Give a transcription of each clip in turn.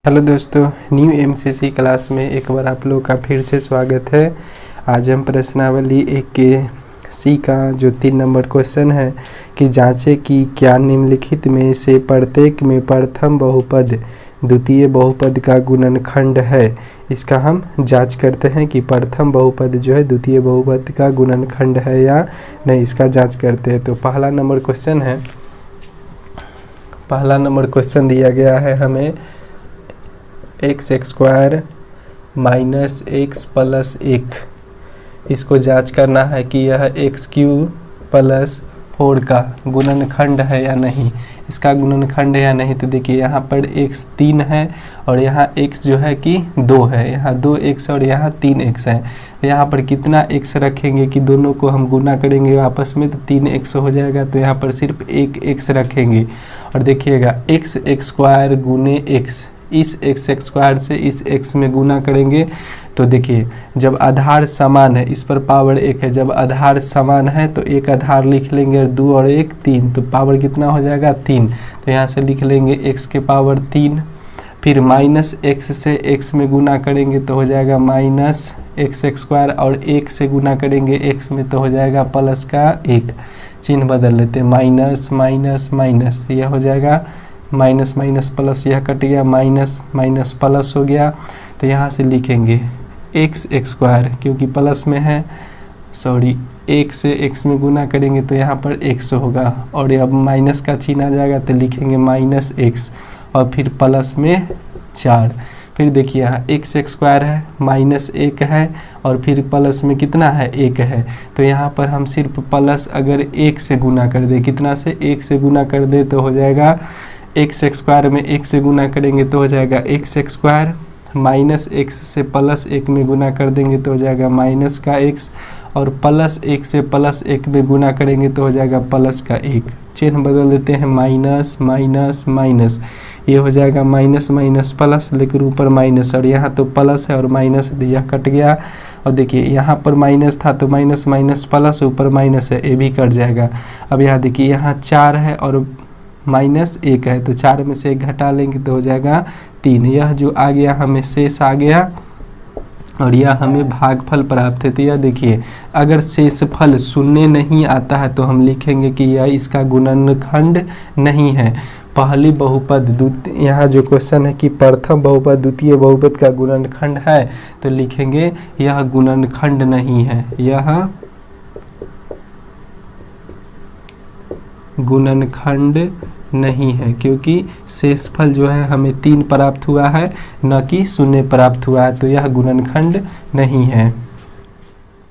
Hello दोस्तों, new MCC class में एक बार आप लोग का फिर से स्वागत है। आज हम प्रश्नावली 1 के सी का जो 3 नंबर क्वेश्चन है कि जांचें कि क्या निम्नलिखित में से प्रत्येक में प्रथम बहुपद द्वितीय बहुपद का गुणनखंड है। इसका हम जांच करते हैं कि प्रथम बहुपद जो है द्वितीय बहुपद का गुणनखंड है या नहीं, इसका जांच करते हैं। तो पहला नंबर क्वेश्चन दिया गया है हमें x square minus x plus 1। इसको जांच करना है कि यह एक्स क्यूब प्लस 4 का गुणनखंड है या नहीं, इसका गुणनखंड है या नहीं। तो देखिए यहाँ पर x 3 है और यहाँ x जो है कि 2 है, यहाँ 2x और यहाँ 3x है। यहाँ पर कितना x रखेंगे कि दोनों को हम गुना करेंगे आपस में तो 3x हो जाएगा। तो यहाँ पर सिर्फ एक x रखेंगे और देखिएगा x स्क्वायर गुने x, इस x स्क्वायर से इस x में गुना करेंगे तो देखिए जब आधार समान है, इस पर पावर 1 है, जब आधार समान है तो एक आधार लिख लेंगे और 2 और 1 3, तो पावर कितना हो जाएगा 3। तो यहाँ से लिख लेंगे x के पावर 3। फिर माइनस x से x में गुना करेंगे तो हो जाएगा माइनस x स्क्वायर और 1 से गुना करेंगे x में तो हो जाएगा प्लस का 1। चिन्ह बदल लेते हैं, माइनस माइनस माइनस, यह हो जाएगा माइनस माइनस प्लस, यह कट गया, माइनस माइनस प्लस हो गया। तो यहाँ से लिखेंगे एक्स स्क्वायर क्योंकि प्लस में है, 1 से x में गुना करेंगे तो यहाँ पर x होगा और अब माइनस का चिन्ह आ जाएगा तो लिखेंगे माइनस x और फिर प्लस में 4। फिर देखिए यहाँ एक्स स्क्वायर है, माइनस 1 है और फिर प्लस में कितना है 1 है। तो यहाँ पर हम सिर्फ प्लस अगर 1 से गुना कर दे, कितना से 1 से गुना कर दे तो हो जाएगा एक्स स्क्वायर में 1 से गुना करेंगे तो हो जाएगा एक्स स्क्वायर, माइनस x से प्लस 1 में गुना कर देंगे तो हो जाएगा माइनस का x और प्लस 1 से प्लस 1 में गुना करेंगे तो हो जाएगा प्लस का 1। चिन्ह बदल देते हैं, माइनस माइनस माइनस, ये हो जाएगा माइनस माइनस प्लस, लेकिन ऊपर माइनस और यहाँ तो प्लस है और माइनस यह कट गया। और देखिए यहाँ पर माइनस था तो माइनस माइनस प्लस, ऊपर माइनस है, ये भी कट जाएगा। अब यहाँ देखिए यहाँ 4 है और माइनस 1 है तो 4 में से 1 घटा लेंगे तो हो जाएगा 3। यह जो आ गया हमें शेष आ गया और यह हमें भागफल प्राप्त है। तो यह देखिए अगर शेषफल शून्य नहीं आता है तो हम लिखेंगे कि यह इसका गुणनखंड नहीं है। पहली बहुपद यहाँ जो क्वेश्चन है कि प्रथम बहुपद द्वितीय बहुपद का गुणनखंड है तो लिखेंगे यह गुणनखंड नहीं है, यह गुणनखंड नहीं है क्योंकि शेषफल जो है हमें 3 प्राप्त हुआ है न कि 0 प्राप्त हुआ है, तो यह गुणनखंड नहीं है।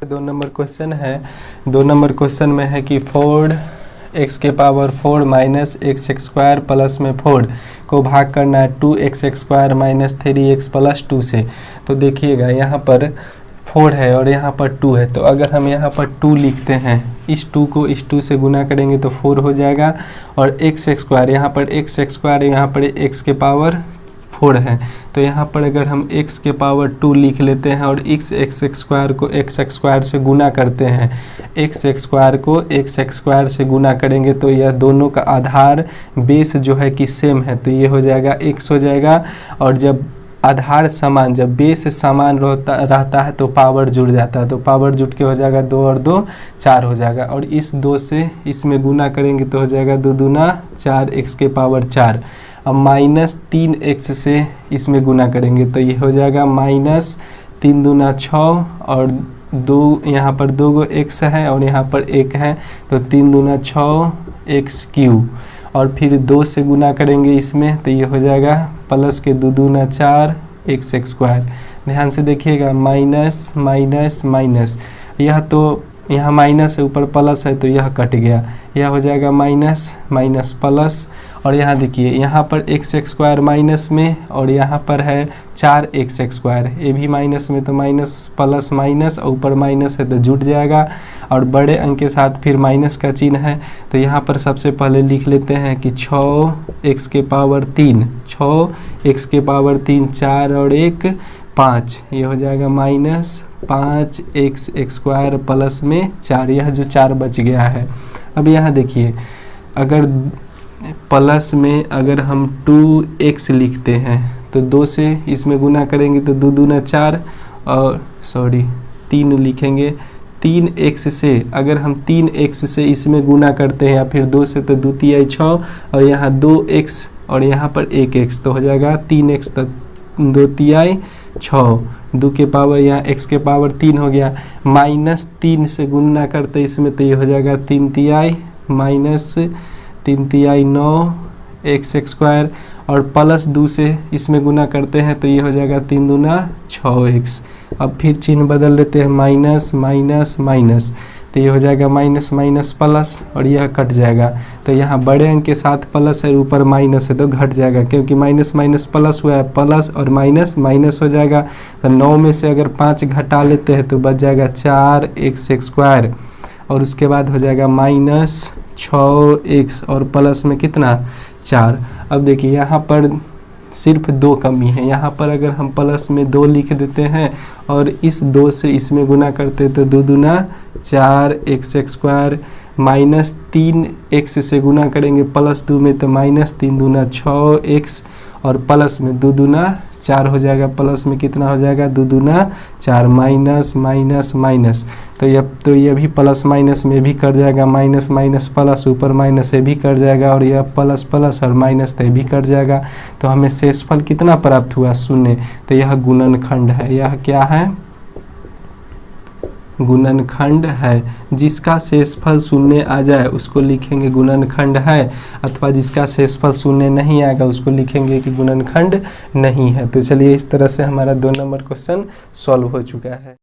2 नंबर क्वेश्चन है, 2 नंबर क्वेश्चन में है कि 4x के power 4 minus x square plus में 4 को भाग करना है 2x square minus 3x plus 2 से। तो देखिएगा यहाँ पर 4 है और यहाँ पर 2 है, तो अगर हम यहाँ पर 2 लिखते हैं, इस 2 को इस 2 से गुना करेंगे तो 4 हो जाएगा और x स्क्वायर, यहाँ पर x स्क्वायर, यहाँ पर x के पावर 4 है तो यहाँ पर अगर हम x के पावर 2 लिख लेते हैं और x स्क्वायर को x स्क्वायर से गुना करते हैं, x स्क्वायर को x स्क्वायर से गुना करेंगे तो यह दोनों का आधार बेस जो है कि सेम है तो ये हो जाएगा x हो जाएगा। और जब आधार समान, जब बेस समान रहता है तो पावर जुड़ जाता है, तो पावर जुड़ के हो जाएगा 2 और 2 4 हो जाएगा और इस 2 से इसमें गुना करेंगे तो हो जाएगा 2 दूना 4 x के पावर 4। अब माइनस 3x से इसमें गुना करेंगे तो ये हो जाएगा माइनस 3 दूना 6 और 2, यहाँ पर 2 x है और यहाँ पर 1 है तो 3 दूना 6 x क्यूब और फिर 2 से गुना करेंगे इसमें तो ये हो जाएगा प्लस के 2 दूना 4 एक्स स्क्वायर। ध्यान से देखिएगा, माइनस माइनस माइनस, यह तो यहाँ माइनस है ऊपर प्लस है तो यह कट गया, यह हो जाएगा माइनस माइनस प्लस। और यहाँ देखिए यहाँ पर एक्स स्क्वायर माइनस में और यहाँ पर है 4x स्क्वायर, ये भी माइनस में तो माइनस प्लस माइनस और ऊपर माइनस है तो जुट जाएगा और बड़े अंक के साथ फिर माइनस का चिन्ह है। तो यहाँ पर सबसे पहले लिख लेते हैं कि 6x के पावर 3, 6x के पावर 3, 4 और 1 5, ये हो जाएगा माइनस 5x स्क्वायर प्लस में 4, यह जो 4 बच गया है। अब यहाँ देखिए अगर प्लस में अगर हम 2x लिखते हैं तो 2 से इसमें गुना करेंगे तो 2 दूना 4 और 3 लिखेंगे। 3x से अगर हम 3x से इसमें गुना करते हैं या फिर 2 से तो 2 तिहाई 6 और यहाँ 2x और यहाँ पर 1x तो हो जाएगा 3x तो 2 तिहाई 6, 2 के पावर यहाँ x के पावर 3 हो गया। -3 से गुना करते इसमें तो ये हो जाएगा 3 तिहाई -3 तिहाई 9x² और प्लस 2 से इसमें गुना करते हैं तो ये हो जाएगा 3 दूना 6x। अब फिर चिन्ह बदल लेते हैं माइनस माइनस माइनस तो ये हो जाएगा माइनस माइनस प्लस और यह कट जाएगा। तो यहाँ बड़े अंक के साथ प्लस है ऊपर माइनस है तो घट जाएगा, क्योंकि माइनस माइनस प्लस हुआ है, प्लस और माइनस माइनस हो जाएगा। तो 9 में से अगर 5 घटा लेते हैं तो बच जाएगा 4x² और उसके बाद हो जाएगा -6x और प्लस में कितना 4। अब देखिए यहाँ पर सिर्फ 2 कमी है, यहाँ पर अगर हम प्लस में 2 लिख देते हैं और इस 2 से इसमें गुना करते तो 2 दूना 4x² -3x से गुना करेंगे प्लस 2 में तो -3 दूना 6x और प्लस में 2 दूना 4 हो जाएगा, प्लस में कितना हो जाएगा 2 दूना 4 माइनस माइनस माइनस तो ये भी प्लस माइनस में भी कर जाएगा, माइनस माइनस प्लस ऊपर माइनस से भी कर जाएगा और यह प्लस प्लस और माइनस से भी कर जाएगा। तो हमें शेषफल कितना प्राप्त हुआ 0। तो यह गुणनखंड है, यह क्या है गुणनखंड है। जिसका शेषफल 0 आ जाए उसको लिखेंगे गुणनखंड है, अथवा जिसका शेषफल 0 नहीं आएगा उसको लिखेंगे कि गुणनखंड नहीं है। तो चलिए इस तरह से हमारा 2 नंबर क्वेश्चन सॉल्व हो चुका है।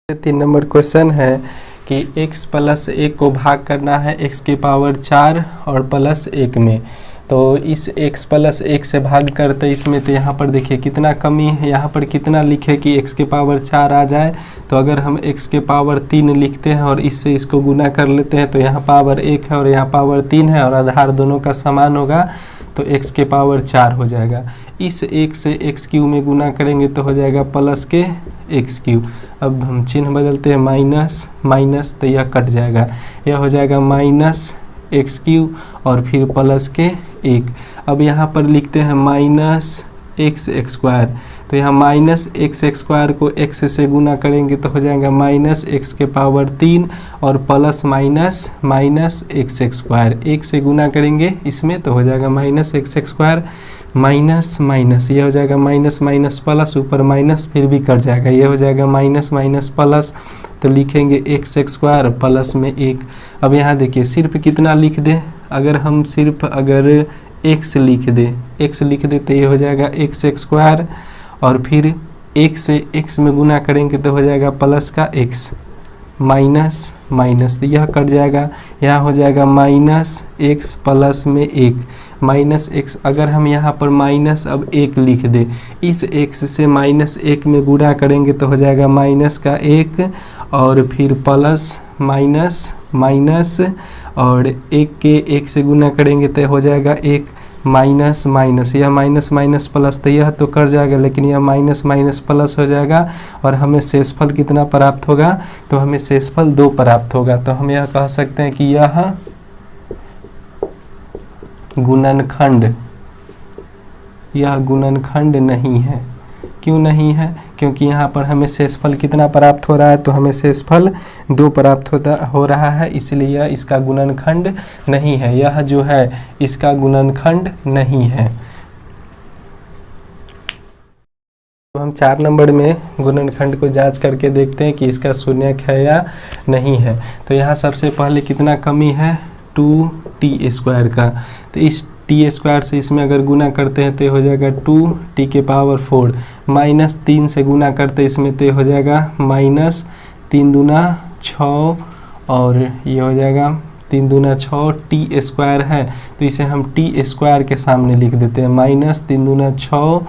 3 नंबर क्वेश्चन है कि x + 1 को भाग करना है x के पावर 4 और +1 में। तो इस x + 1 से भाग करते इसमें तो यहाँ पर देखिए कितना कमी है, यहाँ पर कितना लिखे कि x के पावर 4 आ जाए। तो अगर हम x के पावर 3 लिखते हैं और इससे इसको गुना कर लेते हैं तो यहाँ पावर 1 है और यहाँ पावर 3 है और आधार दोनों का समान होगा तो x के पावर 4 हो जाएगा। इस 1 से x³ में गुना करेंगे तो हो जाएगा प्लस के x³। अब हम चिन्ह बदलते हैं माइनस माइनस तो यह कट जाएगा, यह हो जाएगा -x³ और फिर प्लस के 1। अब यहाँ पर लिखते हैं -x² तो यहाँ -x² को x से गुना करेंगे तो हो जाएगा -x के पावर 3 और प्लस माइनस -x²। 1 से गुना करेंगे इसमें तो हो जाएगा -x² माइनस माइनस, यह हो जाएगा माइनस माइनस प्लस ऊपर माइनस फिर भी कट जाएगा, यह हो जाएगा माइनस माइनस प्लस तो लिखेंगे x² प्लस में 1। अब यहाँ देखिए सिर्फ कितना लिख दें, अगर हम सिर्फ अगर x लिख दे तो ये हो जाएगा x² और फिर 1 से x में गुना करेंगे तो हो जाएगा प्लस का x माइनस माइनस यह कट जाएगा, यहाँ हो जाएगा -x प्लस में 1 -x। अगर हम यहाँ पर माइनस अब 1 लिख दे, इस x से -1 में गुणा करेंगे तो हो जाएगा माइनस का 1 और फिर प्लस माइनस माइनस और 1 के 1 से गुना करेंगे तो हो जाएगा 1 माइनस माइनस, यह माइनस माइनस प्लस तो यह तो कर जाएगा लेकिन यह माइनस माइनस प्लस हो जाएगा और हमें शेषफल कितना प्राप्त होगा तो हमें शेषफल 2 प्राप्त होगा। तो हम यह कह सकते हैं कि यह गुणनखंड नहीं है। क्यों नहीं है? क्योंकि यहाँ पर हमें शेषफल कितना प्राप्त हो रहा है तो हमें शेषफल 2 प्राप्त हो रहा है, इसलिए यह इसका गुणनखंड नहीं है। यह जो है इसका गुणनखंड नहीं है। तो हम 4 नंबर में गुणनखंड को जांच करके देखते हैं कि इसका शून्यक है या नहीं है। तो यहाँ सबसे पहले कितना कमी है 2t² का, तो इस t² से इसमें अगर गुना करते हैं तो हो जाएगा 2t के पावर 4 -3 से गुना करते इसमें तो हो जाएगा -3 दूना 6 और ये हो जाएगा 3 दूना 6 t² है तो इसे हम t² के सामने लिख देते हैं -3 दूना 6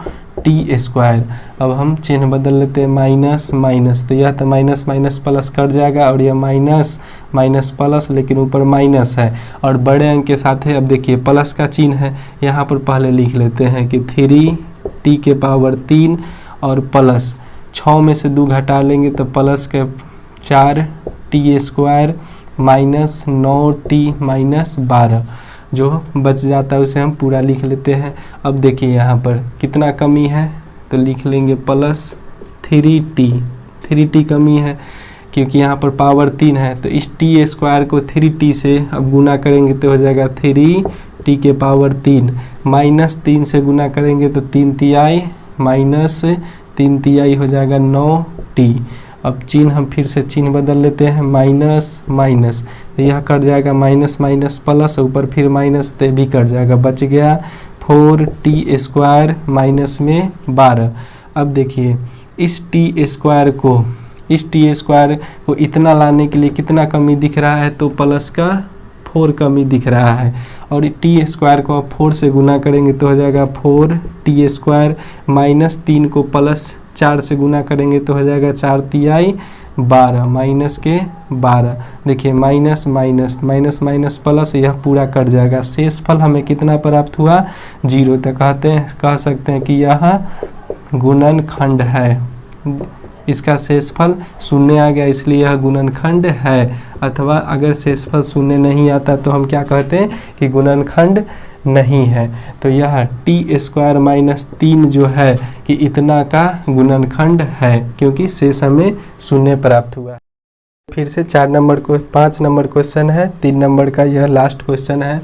t²। अब हम चिन्ह बदल लेते हैं माइनस माइनस तो यह तो माइनस माइनस प्लस कट जाएगा और यह माइनस माइनस प्लस लेकिन ऊपर माइनस है और बड़े अंक के साथ है। अब देखिए प्लस का चिन्ह है, यहाँ पर पहले लिख लेते हैं कि 3t के पावर 3 और प्लस 6 में से 2 घटा लेंगे तो प्लस के 4t² -9t -12 जो बच जाता है उसे हम पूरा लिख लेते हैं। अब देखिए यहाँ पर कितना कमी है, तो लिख लेंगे प्लस 3t कमी है, क्योंकि यहाँ पर पावर 3 है, तो इस टी स्क्वायर को 3t से अब गुना करेंगे तो हो जाएगा 3t के पावर 3, माइनस 3 से गुना करेंगे तो 3 तिहाई माइनस 3 तिहाई हो जाएगा 9t। अब चिन्ह हम फिर से चिन्ह बदल लेते हैं, माइनस माइनस, तो यह कट जाएगा माइनस माइनस प्लस, ऊपर फिर माइनस तो भी कट जाएगा, बच गया 4t स्क्वायर माइनस में 12। अब देखिए इस टी स्क्वायर को इतना लाने के लिए कितना कमी दिख रहा है, तो प्लस का 4 कमी दिख रहा है, और टी स्क्वायर को आप 4 से गुना करेंगे तो हो जाएगा 4t स्क्वायर, माइनस 3 को प्लस 4 से गुना करेंगे तो हो जाएगा 4 तिहाई 12 माइनस के 12। देखिए minus minus minus minus plus, यह पूरा कट जाएगा, शेष फल हमें कितना प्राप्त हुआ 0। तो कह सकते हैं कि यह गुणनखंड है, इसका शेषफल 0 आ गया, इसलिए यह गुणनखंड है। अथवा अगर शेषफल 0 नहीं आता तो हम क्या कहते हैं कि गुणनखंड नहीं है। तो यह टी स्क्वायर माइनस 3 जो है कि इतना का गुणनखंड है, क्योंकि शेष हमें 0 प्राप्त हुआ। फिर से 5 नंबर क्वेश्चन है, 3 नंबर का यह लास्ट क्वेश्चन है।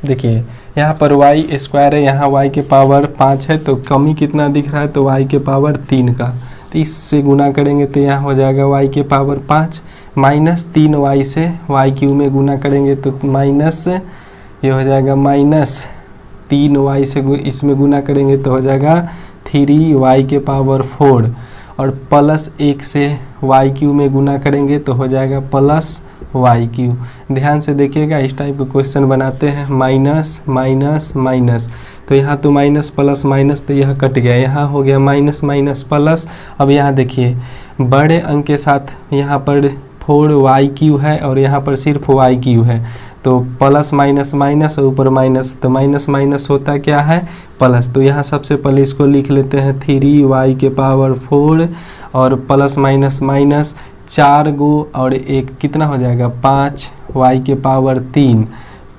देखिए यहाँ पर y स्क्वायर है, यहाँ y के पावर 5 है, तो कमी कितना दिख रहा है, तो y के पावर 3 का, तो इससे गुना करेंगे तो यहाँ हो जाएगा y के पावर 5, माइनस 3y से y³ में गुना करेंगे तो माइनस, ये हो जाएगा माइनस 3y से इसमें गुना करेंगे तो हो जाएगा 3y के पावर 4, और प्लस 1 से y³ में गुना करेंगे तो हो जाएगा प्लस y³। ध्यान से देखिएगा, इस टाइप का क्वेश्चन बनाते हैं, माइनस माइनस माइनस, तो यहाँ तो माइनस प्लस माइनस, तो यह कट गया, यहाँ हो गया माइनस माइनस प्लस। अब यहाँ देखिए बड़े अंक के साथ यहाँ पर 4y³ है और यहाँ पर सिर्फ y³ है, तो प्लस माइनस माइनस और ऊपर माइनस, तो माइनस माइनस होता क्या है प्लस। तो यहाँ सबसे पहले इसको लिख लेते हैं 3y के पावर 4, और प्लस माइनस माइनस 4 गो और 1 कितना हो जाएगा 5y के पावर 3,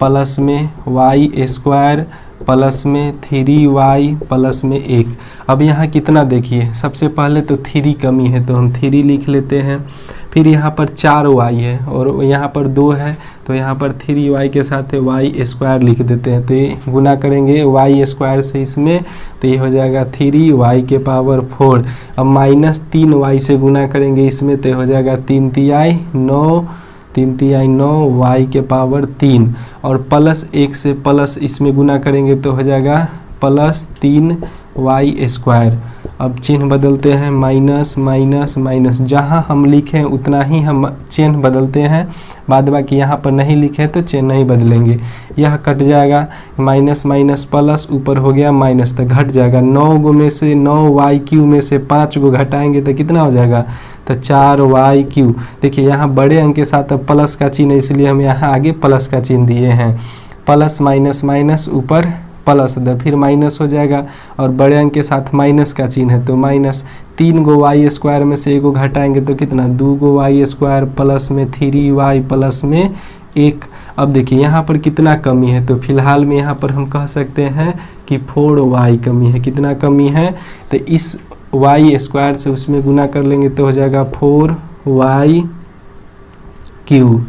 प्लस में y स्क्वायर प्लस में 3y प्लस में 1। अब यहाँ कितना देखिए, सबसे पहले तो 3 कमी है तो हम 3 लिख लेते हैं, फिर यहाँ पर 4y है और यहाँ पर 2 है, तो यहाँ पर 3y के साथ y स्क्वायर लिख देते हैं, तो ये गुना करेंगे y स्क्वायर से इसमें, तो ये हो जाएगा 3y के पावर 4। अब माइनस 3y से गुना करेंगे इसमें, तो हो जाएगा 3 तिहाई 9, 3 तिहाई 9y के पावर 3, और प्लस 1 से प्लस इसमें गुना करेंगे तो हो जाएगा प्लस 3y स्क्वायर। अब चिन्ह बदलते हैं, माइनस माइनस माइनस, जहाँ हम लिखें उतना ही हम चिन्ह बदलते हैं, बाद बाकी यहाँ पर नहीं लिखे तो चिन्ह नहीं बदलेंगे, यह कट जाएगा, माइनस माइनस प्लस, ऊपर हो गया माइनस, तो घट जाएगा 9 गो में से 9y³ में से 5 गो घटाएंगे तो कितना हो जाएगा, तो 4y³। देखिए यहाँ बड़े अंक के साथ अब प्लस का चिन्ह है, इसलिए हम यहाँ आगे प्लस का चिन्ह दिए हैं, प्लस माइनस माइनस ऊपर प्लस, फिर माइनस हो जाएगा, और बड़े अंक के साथ माइनस का चिन्ह है, तो माइनस 3 गो y स्क्वायर में से 1 गो घटाएंगे तो कितना 2 गो y स्क्वायर प्लस में 3y प्लस में 1। अब देखिए यहाँ पर कितना कमी है, तो फिलहाल में यहाँ पर हम कह सकते हैं कि 4y कमी है। कितना कमी है, तो इस y स्क्वायर से उसमें गुना कर लेंगे तो हो जाएगा 4y³,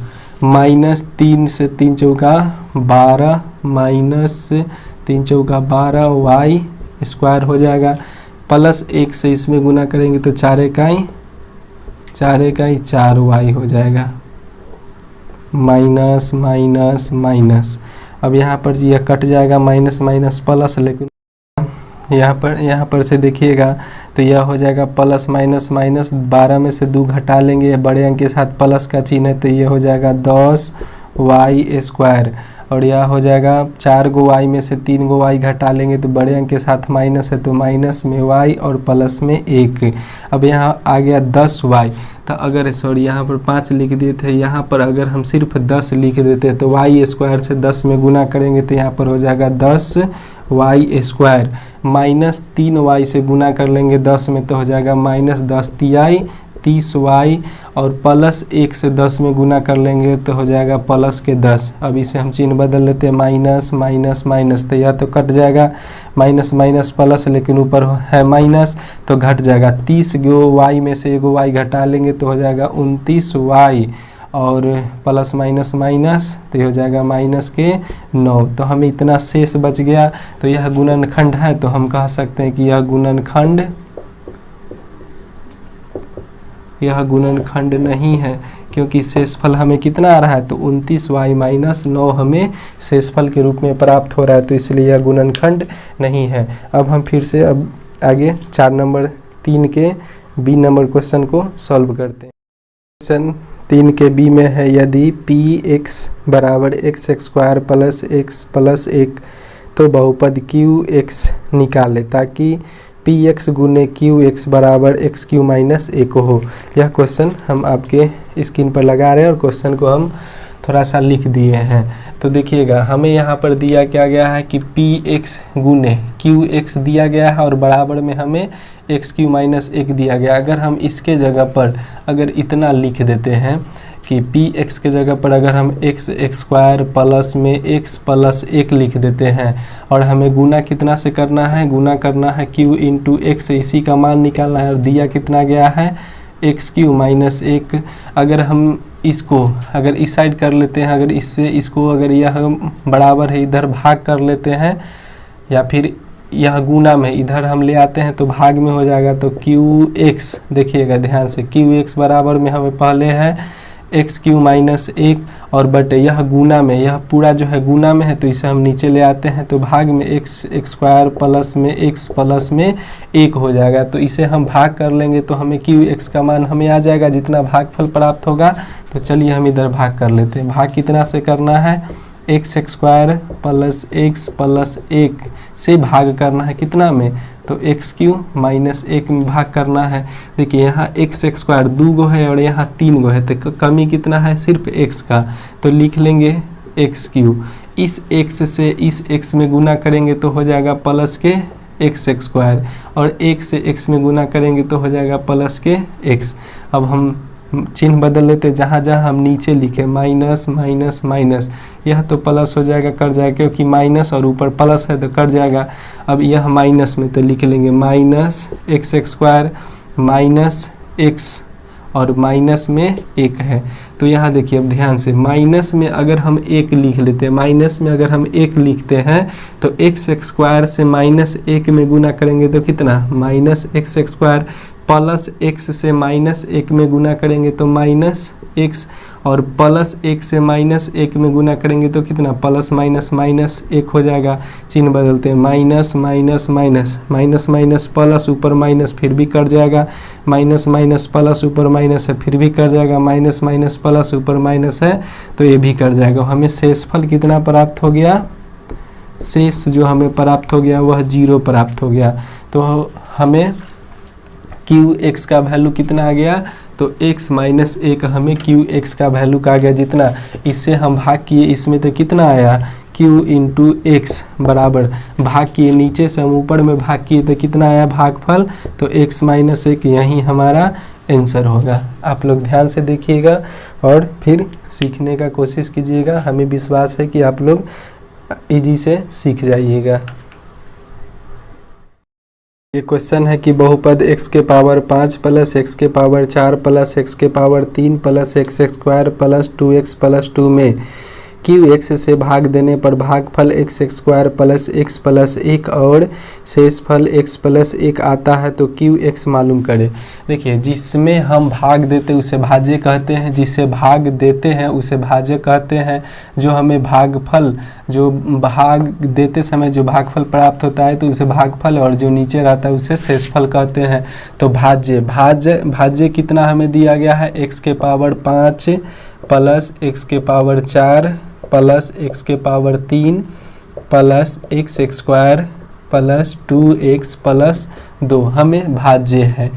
माइनस 3 से 3 चौका 12, माइनस 3 चौका 12y स्क्वायर हो जाएगा, प्लस 1 से इसमें गुना करेंगे तो 4 इकाई 4y हो जाएगा, माइनस माइनस माइनस। अब यहाँ पर यह कट जाएगा माइनस माइनस प्लस, लेकिन यहाँ पर से देखिएगा तो यह हो जाएगा प्लस माइनस माइनस, 12 में से 2 घटा लेंगे, बड़े अंक के साथ प्लस का चिन्ह है, तो ये हो जाएगा 10y स्क्वायर, और यह हो जाएगा 4 गो y में से 3 गो y घटा लेंगे तो बड़े अंक के साथ माइनस है, तो माइनस में y और प्लस में 1। अब यहाँ आ गया 10y, तो अगर सॉरी यहाँ पर 5 लिख दिए थे, यहाँ पर अगर हम सिर्फ 10 लिख देते तो y स्क्वायर से 10 में गुना करेंगे तो यहाँ पर हो जाएगा 10y स्क्वायर, माइनस 3y से गुना कर लेंगे 10 में तो हो जाएगा माइनस 10 तिहाई 30y और प्लस 1 से 10 में गुना कर लेंगे तो हो जाएगा प्लस के 10। अब इसे हम चिन्ह बदल लेते हैं, माइनस माइनस माइनस, तो यह तो कट जाएगा, माइनस माइनस प्लस, लेकिन ऊपर है माइनस तो घट जाएगा। 30 गो y में से एगो y घटा लेंगे तो हो जाएगा 29y और प्लस माइनस माइनस तो ये हो जाएगा माइनस के 9। तो हमें इतना शेष बच गया। तो यह गुणनखंड है, तो हम कह सकते हैं कि यह गुणनखंड नहीं है, क्योंकि शेषफल हमें कितना आ रहा है, तो 29y माइनस 9 हमें शेषफल के रूप में प्राप्त हो रहा है, तो इसलिए यह गुणनखंड नहीं है। अब हम फिर से अब आगे 4 नंबर 3 के बी नंबर क्वेश्चन को सॉल्व करते हैं। क्वेश्चन 3 के बी में है, यदि पी एक्स बराबर x square plus x plus 1 तो बहुपद क्यू एक्स निकाले ताकि पी एक्स गुने क्यू एक्स बराबर एक्स क्यू माइनस 1 हो। यह क्वेश्चन हम आपके स्क्रीन पर लगा रहे हैं और क्वेश्चन को हम थोड़ा सा लिख दिए हैं। तो देखिएगा, हमें यहाँ पर दिया क्या गया है कि पी एक्स गुने क्यू एक्स दिया गया है और बराबर में हमें एक्स क्यू माइनस 1 दिया गया। अगर हम इसके जगह पर अगर इतना लिख देते हैं कि पी एक्स के जगह पर अगर हम एक्स स्क्वायर प्लस में एक्स प्लस 1 लिख देते हैं और हमें गुना कितना से करना है, गुना करना है क्यू इंटू एक्स, इसी का मान निकालना है और दिया कितना गया है एक्स क्यू माइनस 1। अगर हम इसको अगर इस साइड कर लेते हैं, अगर इससे इसको अगर यह बराबर है इधर भाग कर लेते हैं या फिर यह गुना में इधर हम ले आते हैं तो भाग में हो जाएगा। तो क्यू एक्स देखिएगा ध्यान से, क्यू एक्स बराबर में हमें पहले है एक्स क्यू माइनस 1 और बटे यह गुना में, यह पूरा जो है गुना में है तो इसे हम नीचे ले आते हैं तो भाग में एक्स स्क्वायर प्लस में एक्स प्लस में 1 हो जाएगा। तो इसे हम भाग कर लेंगे तो हमें क्यू एक्स का मान हमें आ जाएगा जितना भागफल प्राप्त होगा। तो चलिए हम इधर भाग कर लेते हैं। भाग कितना से करना है, x square plus x plus 1 से भाग करना है कितना में, तो एक्स क्यू माइनस 1 में भाग करना है। देखिए यहाँ एक्स स्क्वायर 2 गो है और यहाँ 3 गो है, तो कमी कितना है सिर्फ एक्स का, तो लिख लेंगे एक्स क्यू। इस एक्स से इस एक्स में गुना करेंगे तो हो जाएगा प्लस के एक्स स्क्वायर और 1 से एक्स में गुना करेंगे तो हो जाएगा प्लस के एक्स। अब हम चिन्ह बदल लेते, जहाँ जहाँ हम नीचे लिखे माइनस माइनस माइनस, यह तो प्लस हो जाएगा कर जाएगा क्योंकि माइनस और ऊपर प्लस है तो कर जाएगा। अब यह माइनस में तो लिख लेंगे minus x square minus x और माइनस में 1 है। तो यहाँ देखिए अब ध्यान से, माइनस में अगर हम 1 लिख लेते हैं, माइनस में अगर हम 1 लिखते हैं तो एक्स स्क्वायर से माइनस 1 में गुना करेंगे तो कितना, minus x square plus x से माइनस 1 में गुना करेंगे तो माइनस एक्स और प्लस 1 से माइनस 1 में गुना करेंगे तो कितना, प्लस माइनस माइनस 1 हो जाएगा। चिन्ह बदलते हैं, minus minus minus, minus minus plus ऊपर माइनस फिर भी कट जाएगा, माइनस माइनस प्लस ऊपर माइनस है फिर भी कट जाएगा, माइनस माइनस प्लस ऊपर माइनस है तो ये भी कट जाएगा। हमें शेषफल कितना प्राप्त हो गया, शेष जो हमें प्राप्त हो गया वह 0 प्राप्त हो गया। तो हमें क्यू एक्स का वैल्यू कितना आ गया, तो x माइनस 1 हमें क्यू एक्स का वैल्यू का आ गया जितना, इससे हम भाग किए इसमें तो कितना आया q इंटू एक्स बराबर भाग किए, नीचे से हम ऊपर में भाग किए तो कितना आया भागफल, तो x माइनस 1 यही हमारा आंसर होगा। आप लोग ध्यान से देखिएगा और फिर सीखने का कोशिश कीजिएगा, हमें विश्वास है कि आप लोग इजी से सीख जाइएगा। ये क्वेश्चन है कि बहुपद x के पावर 5 प्लस x के पावर 4 प्लस x के power 3 plus x square plus 2x plus 2 में क्यू एक्स से भाग देने पर भागफल x square plus x plus 1 और शेषफल x प्लस 1 आता है तो क्यू एक्स मालूम करें। देखिए, जिसमें हम भाग देते उसे भाज्य कहते हैं, जिसे भाग देते हैं उसे भाज्य कहते हैं। जो हमें भागफल, जो भाग देते समय जो भागफल प्राप्त होता है तो उसे भागफल, और जो नीचे रहता है उसे शेषफल कहते हैं। तो भाज्य कितना हमें दिया गया है, x के पावर 5 प्लस x के पावर 4 प्लस x के power 3 plus x square plus 2x plus 2 हमें भाज्य है।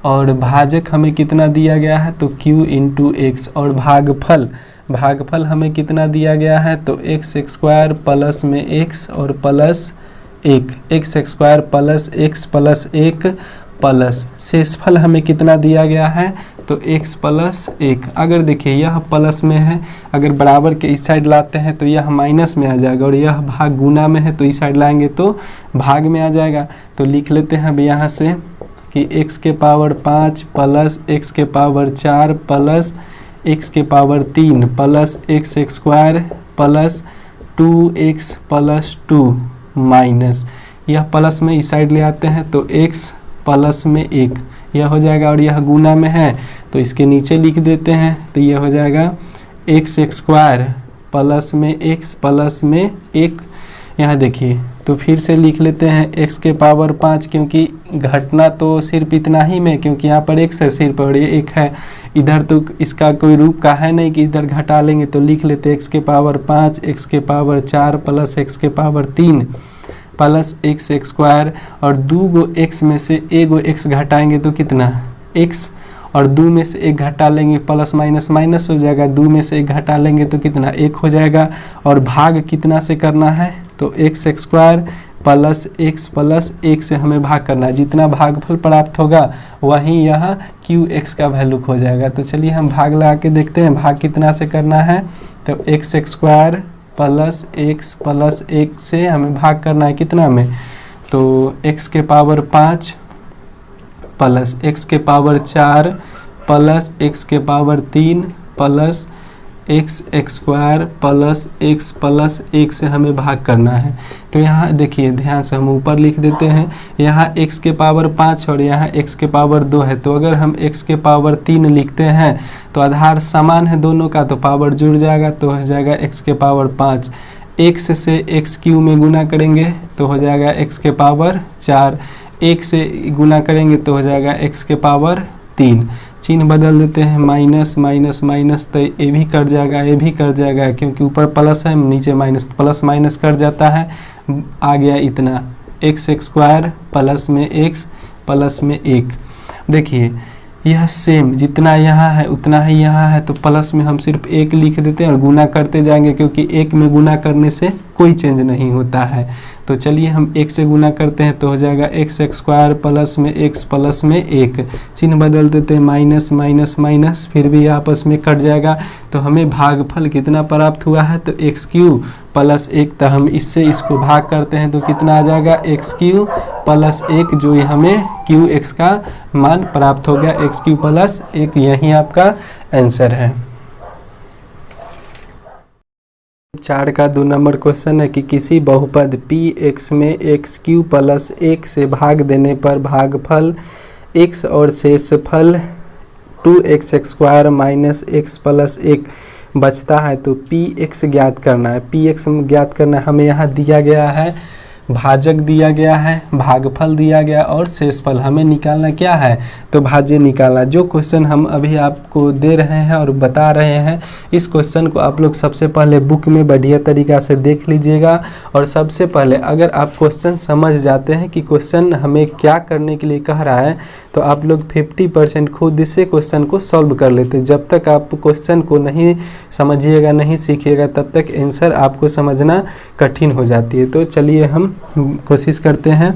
और भाजक हमें कितना दिया गया है, तो q इंटू एक्स। और भागफल हमें कितना दिया गया है, तो एक्स स्क्वायर प्लस में x और plus 1, x square plus x plus 1 plus शेषफल हमें कितना दिया गया है, तो x प्लस 1। अगर देखिए यह प्लस में है, अगर बराबर के इस साइड लाते हैं तो यह माइनस में आ जाएगा, और यह भाग गुना में है तो इस साइड लाएंगे तो भाग में आ जाएगा। तो लिख लेते हैं अब यहाँ से कि x के पावर 5 प्लस x के पावर 4 प्लस x के power 3 plus x square plus 2x plus 2 minus, यह प्लस में इस साइड ले आते हैं तो x प्लस में 1 यह हो जाएगा, और यह गुना में है तो इसके नीचे लिख देते हैं तो यह हो जाएगा x स्क्वायर प्लस में x प्लस में 1। यहाँ देखिए तो फिर से लिख लेते हैं x के पावर 5, क्योंकि घटना तो सिर्फ इतना ही में, क्योंकि यहाँ पर x है सिर्फ और ये 1 है, इधर तो इसका कोई रूप का है नहीं कि इधर घटा लेंगे, तो लिख लेते x के पावर 5 x के पावर 4 प्लस x के पावर 3 प्लस x स्क्वायर, और 2 गो x में से 1 गो x घटाएंगे तो कितना x, और 2 में से 1 घटा लेंगे प्लस माइनस माइनस हो जाएगा, 2 में से 1 घटा लेंगे तो कितना 1 हो जाएगा। और भाग कितना से करना है तो x square plus x plus 1 से हमें भाग करना है, जितना भागफल प्राप्त होगा वहीं यह qx का वैल्यू हो जाएगा। तो चलिए हम भाग लगा के देखते हैं भाग कितना से करना है, तो x square plus x plus 1 से हमें भाग करना है कितना में, तो x के पावर 5 प्लस x के पावर 4 प्लस x के power 3 plus x square plus x plus 1 से हमें भाग करना है। तो यहाँ देखिए ध्यान से हम ऊपर लिख देते हैं, यहाँ x के पावर 5 और यहाँ x के पावर 2 है, तो अगर हम x के पावर 3 लिखते हैं तो आधार समान है दोनों का, तो पावर जुड़ जाएगा तो हो जाएगा x के पावर 5। x से x क्यू में गुना करेंगे तो हो जाएगा x के पावर 4, 1 से गुना करेंगे तो हो जाएगा x के पावर 3। चिन्ह बदल देते हैं, माइनस माइनस माइनस, तो ये भी कट जाएगा ये भी कट जाएगा, क्योंकि ऊपर प्लस है नीचे माइनस, प्लस माइनस कट जाता है, आ गया इतना x स्क्वायर प्लस में x प्लस में 1। देखिए यह सेम जितना यहाँ है उतना ही यहाँ है, तो प्लस में हम सिर्फ 1 लिख देते हैं और गुना करते जाएंगे, क्योंकि 1 में गुना करने से कोई चेंज नहीं होता है। तो चलिए हम 1 से गुना करते हैं तो हो जाएगा x स्क्वायर प्लस में x प्लस में 1। चिन्ह बदल देते हैं, माइनस माइनस माइनस, फिर भी आपस में कट जाएगा। तो हमें भागफल कितना प्राप्त हुआ है तो x क्यू प्लस 1, तो हम इससे इसको भाग करते हैं तो कितना आ जाएगा x क्यू प्लस 1, जो हमें क्यू एक्स का मान प्राप्त हो गया, x क्यू प्लस 1, यही आपका आंसर है। 4 का 2 नंबर क्वेश्चन है कि किसी बहुपद px में x क्यू प्लस 1 से भाग देने पर भागफल x और शेषफल 2x square minus x plus 1 बचता है, तो px ज्ञात करना है। px ज्ञात करना है, हमें यहाँ दिया गया है भाजक दिया गया है, भागफल दिया गया और शेषफल, हमें निकालना क्या है तो भाज्य निकालना। जो क्वेश्चन हम अभी आपको दे रहे हैं और बता रहे हैं, इस क्वेश्चन को आप लोग सबसे पहले बुक में बढ़िया तरीक़ा से देख लीजिएगा। और सबसे पहले अगर आप क्वेश्चन समझ जाते हैं कि क्वेश्चन हमें क्या करने के लिए कह रहा है, तो आप लोग 50% खुद से क्वेश्चन को सॉल्व कर लेते। जब तक आप क्वेश्चन को नहीं समझिएगा नहीं सीखिएगा तब तक आंसर आपको समझना कठिन हो जाती है। तो चलिए हम कोशिश करते हैं।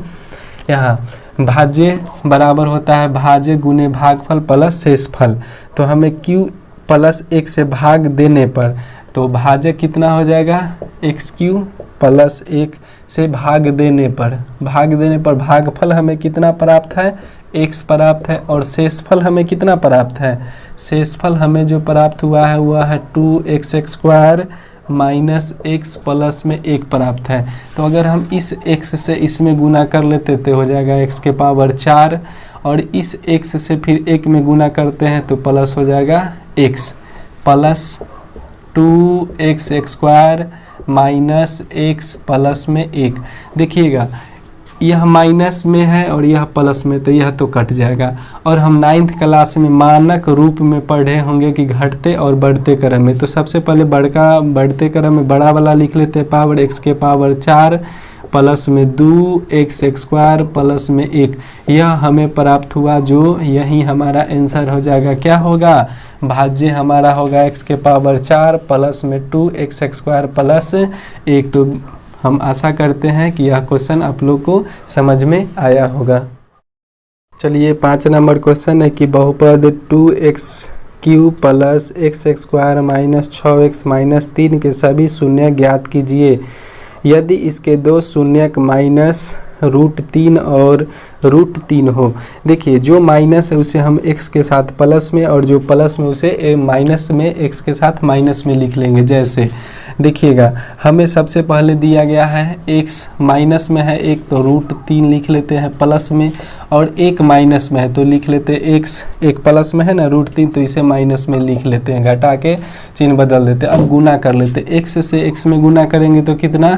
यहाँ भाज्य बराबर होता है भाज्य गुने भागफल प्लस शेषफल, तो हमें q प्लस 1 से भाग देने पर तो भाज्य कितना हो जाएगा एक्स क्यू प्लस 1 से भाग देने पर भागफल हमें कितना प्राप्त है x प्राप्त है, और शेषफल हमें कितना प्राप्त है, शेषफल हमें जो प्राप्त हुआ है वह है 2x square minus x plus में 1 प्राप्त है। तो अगर हम इस x से इसमें गुना कर लेते तो हो जाएगा x के पावर 4, और इस x से फिर 1 में गुना करते हैं तो प्लस हो जाएगा x plus 2x square minus x plus में 1। देखिएगा यह माइनस में है और यह प्लस में, तो यह तो कट जाएगा। और हम 9th क्लास में मानक रूप में पढ़े होंगे कि घटते और बढ़ते क्रम में, तो सबसे पहले बढ़ते क्रम में बड़ा वाला लिख लेते हैं, पावर x के पावर 4 प्लस में 2x स्क्वायर प्लस में 1, यह हमें प्राप्त हुआ, जो यही हमारा आंसर हो जाएगा। क्या होगा भाज्य हमारा होगा x के पावर 4 प्लस में 2x स्क्वायर प्लस 1। तो हम आशा करते हैं कि यह क्वेश्चन आप लोग को समझ में आया होगा। चलिए 5 नंबर क्वेश्चन है कि बहुपद 2x³ plus x² minus 6x minus 3 के सभी शून्य ज्ञात कीजिए। यदि इसके दो शून्यक माइनस √3 और √3 हो। देखिए जो माइनस है उसे हम x के साथ प्लस में और जो प्लस में उसे माइनस में x के साथ माइनस में लिख लेंगे। जैसे देखिएगा हमें सबसे पहले दिया गया है x माइनस में है एक, तो √3 लिख लेते हैं प्लस में, और एक माइनस में है तो लिख लेते हैं x, एक प्लस में है ना √3 तो इसे माइनस में लिख लेते हैं, घटा के चिन्ह बदल देते हैं। अब गुना कर लेते हैं, x से x में गुना करेंगे तो कितना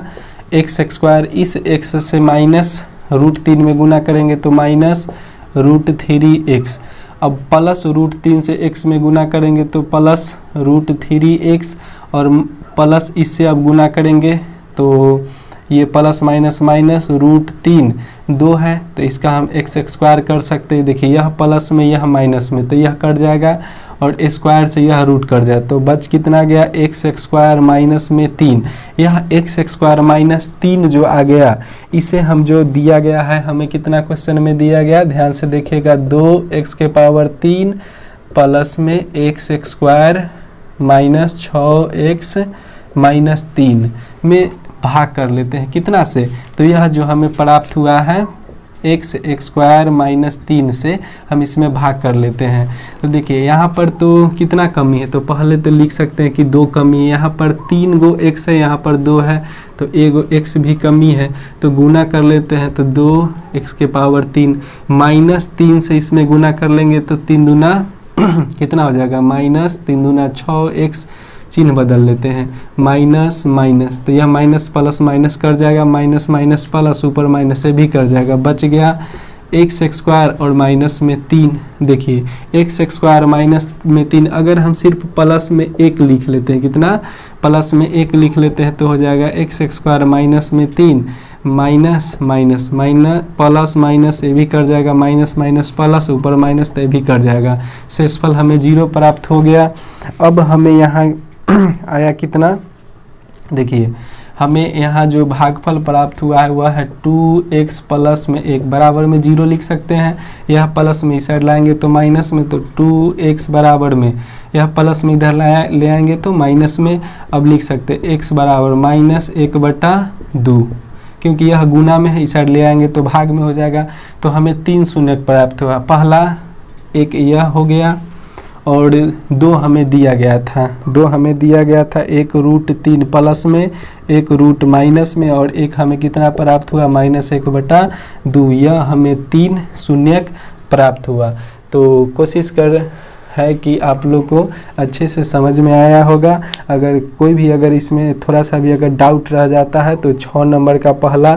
x², इस x से माइनस √3 में गुना करेंगे तो माइनस √3x। अब प्लस √3 से x में गुना करेंगे तो प्लस √3x, और प्लस इससे अब गुना करेंगे तो ये प्लस माइनस माइनस √3 2 है तो इसका हम x² कर सकते हैं। देखिए यह प्लस में यह माइनस में तो यह कट जाएगा और स्क्वायर से यह रूट कट जाए तो बच कितना गया x² माइनस में 3। यह x² माइनस 3 जो आ गया इसे हम जो दिया गया है हमें कितना क्वेश्चन में दिया गया, ध्यान से देखिएगा 2x³ प्लस में x² माइनस 6x माइनस 3 में भाग कर लेते हैं कितना से, तो यह जो हमें प्राप्त हुआ है x² माइनस 3 से हम इसमें भाग कर लेते हैं। तो देखिए यहाँ पर तो कितना कमी है, तो पहले तो लिख सकते हैं कि 2 कमी है, यहाँ पर 3 गो x है, यहाँ पर 2 है तो एगो x भी कमी है तो गुना कर लेते हैं तो 2x³ माइनस 3 से इसमें गुना कर लेंगे तो 3 दूना कितना हो जाएगा माइनस 3 दूना 6x, चिन्ह बदल लेते हैं माइनस माइनस तो यह माइनस प्लस माइनस कर जाएगा, माइनस माइनस प्लस ऊपर माइनस से भी कर जाएगा, बच गया x² और माइनस में 3। देखिए x² माइनस में 3 अगर हम सिर्फ प्लस में 1 लिख लेते हैं, कितना प्लस में 1 लिख लेते हैं तो हो जाएगा x² माइनस में 3 minus minus minus plus minus ये भी कर जाएगा, माइनस माइनस प्लस ऊपर माइनस तो ये भी कर जाएगा, शेषफल हमें 0 प्राप्त हो गया। अब हमें यहाँ आया कितना, देखिए हमें यहाँ जो भागफल प्राप्त हुआ है वह है 2x प्लस में 1 बराबर में 0 लिख सकते हैं, यह प्लस में इस साइड लाएंगे तो माइनस में, तो 2x बराबर में यह प्लस में इधर ले आएंगे तो माइनस में। अब लिख सकते हैं x बराबर माइनस 1/2, क्योंकि यह गुना में है इस साइड ले आएंगे तो भाग में हो जाएगा। तो हमें 3 शून्य प्राप्त हुआ, पहला एक यह हो गया और 2 हमें दिया गया था, 2 हमें दिया गया था, एक √3 प्लस में, एक रूट माइनस में, और एक हमें कितना प्राप्त हुआ माइनस 1/2, यह हमें 3 शून्यक प्राप्त हुआ। तो कोशिश कर है कि आप लोग को अच्छे से समझ में आया होगा। अगर कोई भी अगर इसमें थोड़ा सा भी अगर डाउट रह जाता है तो 6 नंबर का पहला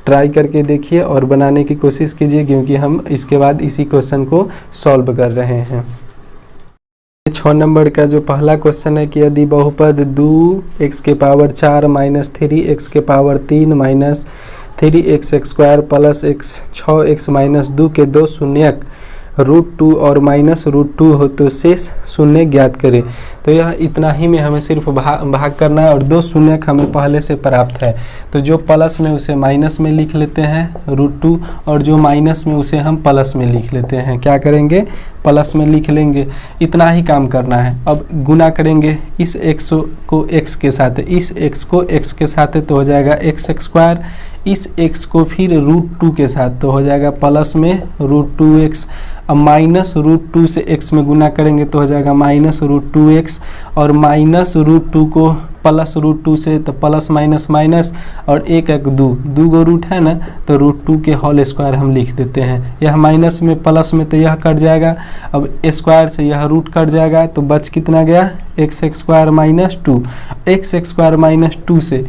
ट्राई करके देखिए और बनाने की कोशिश कीजिए, क्योंकि हम इसके बाद इसी क्वेश्चन को सॉल्व कर रहे हैं। 6 नंबर का जो पहला क्वेश्चन है कि यदि बहुपद 2x⁴ minus 3x⁴ minus 3x² plus 6x minus 2 के दो शून्यक √2 और माइनस √2 हो तो शेष शून्य ज्ञात करें। तो यह इतना ही में हमें सिर्फ भाग करना है और 2 शून्यक हमें पहले से प्राप्त है, तो जो प्लस में उसे माइनस में लिख लेते हैं √2 और जो माइनस में उसे हम प्लस में लिख लेते हैं, क्या करेंगे प्लस में लिख लेंगे, इतना ही काम करना है। अब गुना करेंगे इस x को x के साथ, इस x को x के साथ तो हो जाएगा x², इस x को फिर √2 के साथ तो हो जाएगा प्लस में √2x। अब माइनस √2 से x में गुना करेंगे तो हो जाएगा माइनस √2x, और माइनस √2 को प्लस √2 से तो प्लस माइनस माइनस, और 1 1 2 गो रूट है ना तो √2 के होल स्क्वायर हम लिख देते हैं। यह माइनस में प्लस में तो यह कट जाएगा, अब स्क्वायर से यह रूट कट जाएगा तो बच कितना गया x² माइनस 2। x² माइनस 2 से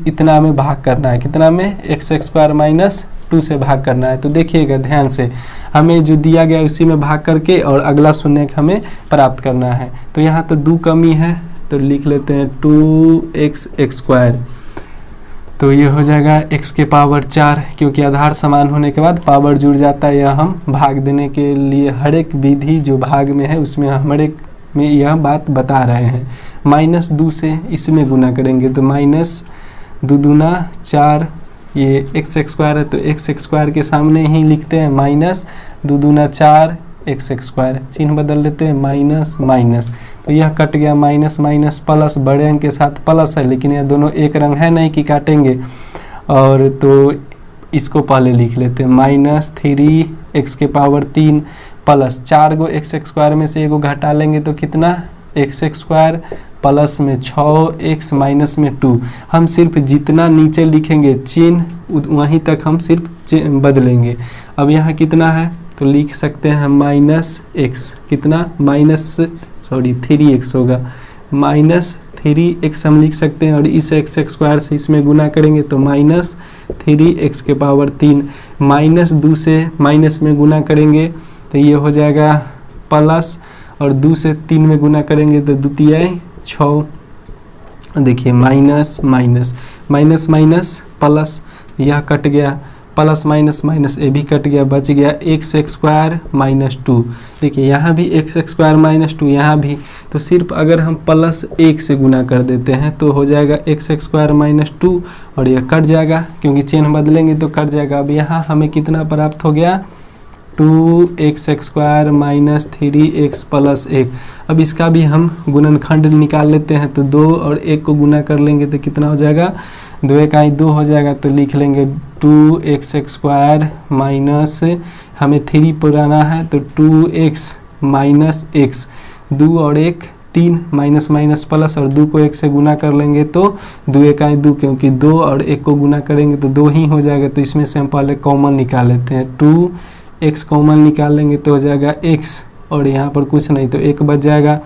इतना में भाग करना है, कितना में x² माइनस 2 से भाग करना है। तो देखिएगा ध्यान से, हमें जो दिया गया उसी में भाग करके और अगला शून्य हमें प्राप्त करना है। तो यहाँ तो 2 कमी है तो लिख लेते हैं 2x², तो ये हो जाएगा x⁴, क्योंकि आधार समान होने के बाद पावर जुड़ जाता है। यह हम भाग देने के लिए हर एक विधि जो भाग में है उसमें हर एक में यह बात बता रहे हैं। माइनस 2 से इसमें गुना करेंगे तो माइनस 2 दूना 4 ये एक्स स्क्वायर है तो एक्स स्क्वायर के सामने ही लिखते हैं माइनस, 2 दूना 4 एक्स स्क्वायर, चिन्ह बदल लेते हैं माइनस माइनस, तो यह कट गया माइनस माइनस प्लस, बड़े अंक के साथ प्लस है लेकिन यह दोनों एक रंग है नहीं कि काटेंगे, और तो इसको पहले लिख लेते हैं माइनस 3x³ प्लस 4 गो एक्स स्क्वायर में से एगो घटा लेंगे तो कितना एक्स स्क्वायर प्लस में 6x माइनस में 2। हम सिर्फ जितना नीचे लिखेंगे चिन्ह वहीं तक हम सिर्फ बदलेंगे। अब यहाँ कितना है तो लिख सकते हैं माइनस एक्स, कितना माइनस 3x होगा, माइनस 3x हम लिख सकते हैं, और इस एक्स स्क्वायर से इसमें गुना करेंगे तो माइनस 3x³ माइनस 2 से माइनस में गुना करेंगे तो ये हो जाएगा प्लस, और 2 से 3 में गुना करेंगे तो 2 तियाई 6, देखिए minus minus minus minus plus, यह कट गया, प्लस माइनस माइनस ये भी कट गया, बच गया एक्स स्क्वायर माइनस 2। देखिए यहाँ भी एक्स स्क्वायर माइनस 2, यहाँ भी, तो सिर्फ अगर हम प्लस 1 से गुना कर देते हैं तो हो जाएगा एक्स स्क्वायर माइनस 2, और यह कट जाएगा क्योंकि चिन्ह बदलेंगे तो कट जाएगा। अब यहाँ हमें कितना प्राप्त हो गया 2x² माइनस 3x प्लस 1। अब इसका भी हम गुणनखंड निकाल लेते हैं तो 2 और 1 को गुना कर लेंगे तो कितना हो जाएगा 2 1 2 हो जाएगा, तो लिख लेंगे 2x² माइनस, हमें 3 पुराना है तो 2x माइनस x, 2 और 1 3 माइनस माइनस प्लस, और 2 को 1 से गुना कर लेंगे तो 2 1 2, क्योंकि 2 और 1 को गुना करेंगे तो 2 ही हो जाएगा, तो इसमें से हम पहले कॉमन निकाल लेते हैं, 2x कॉमन निकाल लेंगे तो हो जाएगा x, और यहाँ पर कुछ नहीं तो 1 बच जाएगा,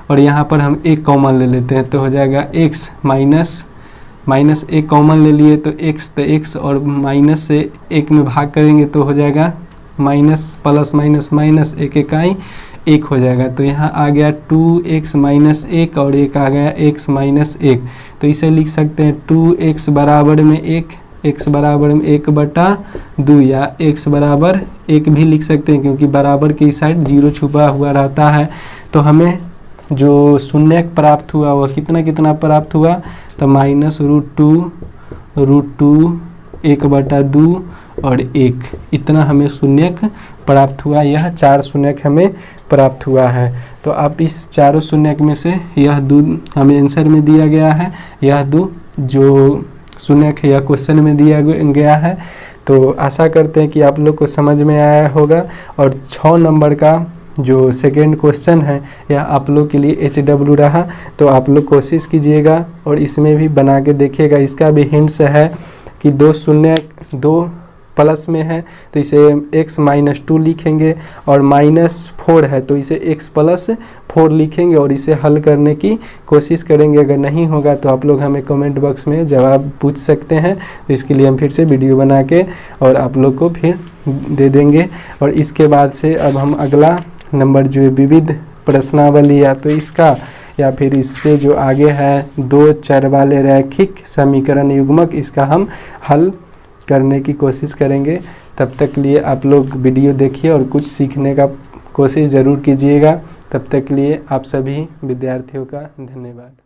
और यहाँ पर हम 1 कॉमन ले लेते हैं तो हो जाएगा x माइनस माइनस 1 कॉमन ले लिए तो x, तो x और माइनस से 1 में भाग करेंगे तो हो जाएगा माइनस प्लस माइनस माइनस 1 1 1 हो जाएगा, तो यहाँ आ गया 2x माइनस 1 और 1 आ गया x माइनस 1, तो इसे लिख सकते हैं 2x बराबर में 1, x बराबर में 1/2, या x बराबर 1 भी लिख सकते हैं क्योंकि बराबर की साइड 0 छुपा हुआ रहता है। तो हमें जो शून्य प्राप्त हुआ वह कितना प्राप्त हुआ तो -√2 1/2 और 1, इतना हमें शून्यक प्राप्त हुआ। यह 4 शून्यक हमें प्राप्त हुआ है। तो आप इस चारों शून्यक में से यह 2 हमें आंसर में दिया गया है, यह 2 जो शून्यक या क्वेश्चन में दिया गया है। तो आशा करते हैं कि आप लोग को समझ में आया होगा। और 6 नंबर का जो सेकेंड क्वेश्चन है यह आप लोग के लिए HW रहा, तो आप लोग कोशिश कीजिएगा और इसमें भी बना के देखिएगा। इसका भी हिंट्स है कि 2 शून्य 2 प्लस में है तो इसे x माइनस 2 लिखेंगे, और -4 है तो इसे x प्लस 4 लिखेंगे और इसे हल करने की कोशिश करेंगे। अगर नहीं होगा तो आप लोग हमें कमेंट बॉक्स में जवाब पूछ सकते हैं, तो इसके लिए हम फिर से वीडियो बना के और आप लोग को फिर दे देंगे। और इसके बाद से अब हम अगला नंबर जो है विविध प्रश्नावली या तो इसका या फिर इससे जो आगे है 2 चर वाले रैखिक समीकरण युग्मक, इसका हम हल करने की कोशिश करेंगे। तब तक लिए आप लोग वीडियो देखिए और कुछ सीखने का कोशिश ज़रूर कीजिएगा। तब तक लिए आप सभी विद्यार्थियों का धन्यवाद।